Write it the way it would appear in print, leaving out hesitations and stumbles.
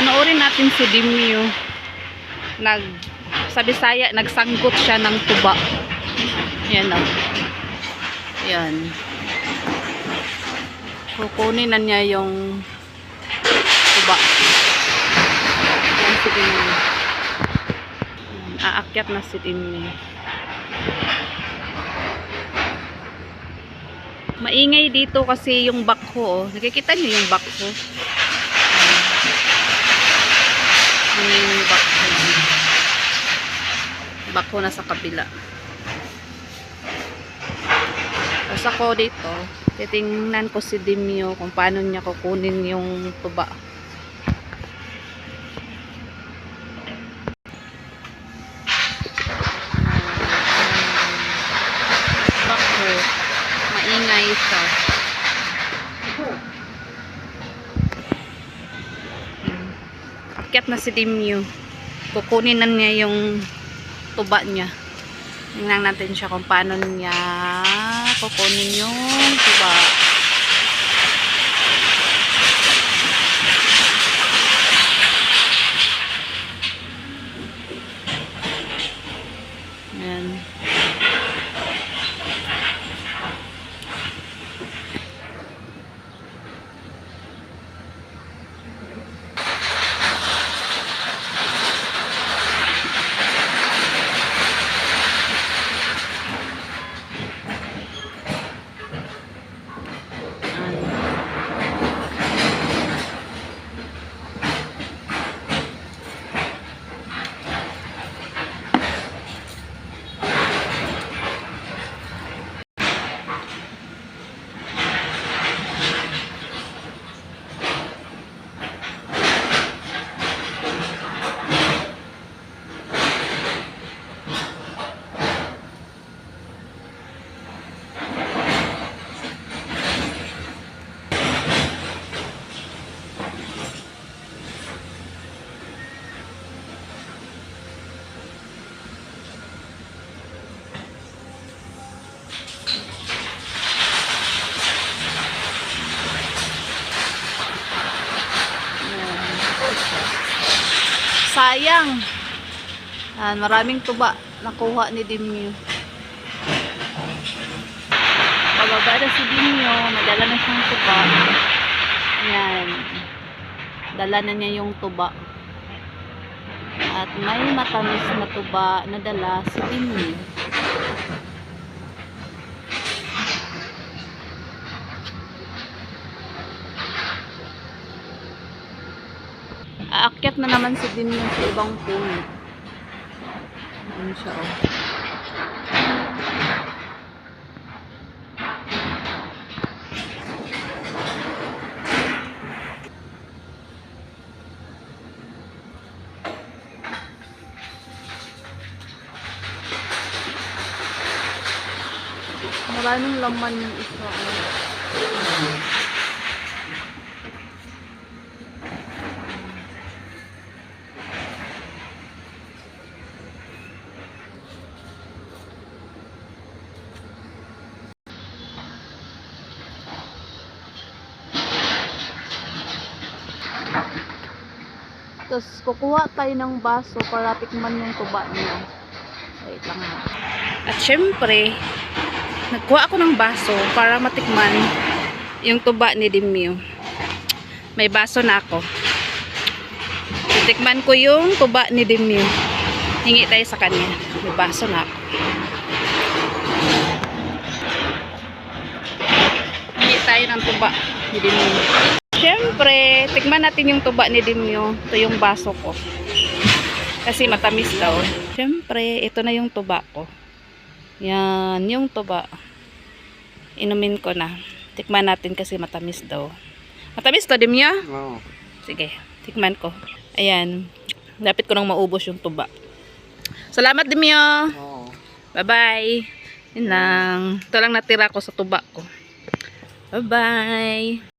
Panoorin natin si Dimyo. Sa Bisaya, nagsanggot siya ng tuba. Yan o. Yan. Kukunin na niya yung tuba. Yan si Dimyo. Aakyat na si Dimyo. Maingay dito kasi yung bakho. Oh. Nakikita niyo yung bakho? Yung bakho. Bakho na sa kabila. Tapos ako dito, titingnan ko si Dimyo kung paano niya kukunin yung tuba. Bakho. Maingay siya. Akyat na si Dimyo. Kukunin na niya yung tuba niya. Tingnan natin siya kung paano niya kukunin yung tuba. Ayan. Sayang. Maraming tuba nakuha ni Dimyo. Pababa na si Dimyo, madala na siyang tuba. Ayan. Dala na niya yung tuba. At may matamis na tuba na dala si Dimyo. Aakyat na naman si Dimyo sa ibang puno. Ayan siya, oh. Maraming laman yung isa, oh. Tapos, kukuha tayo ng baso para tikman yung tuba niya. Wait lang ha. At syempre, nagkuha ako ng baso para matikman yung tuba ni Dimyo. May baso na ako. Titikman ko yung tuba ni Dimyo. Hingi tayo sa kanya. May baso na ako. Hingi tayo ng tuba ni Dimyo. Siyempre, tikman natin yung tuba ni Dimyo. Ito yung baso ko. Kasi matamis daw. Siyempre, ito na yung tuba ko. Yan, yung tuba. Inumin ko na. Tikman natin kasi matamis daw. Matamis to, Dimyo? Oo. Sige, tikman ko. Ayan. Dapat ko nang maubos yung tuba. Salamat, Dimyo. Oo. Bye-bye. Yun lang. Ito lang natira ko sa tuba ko. Bye-bye.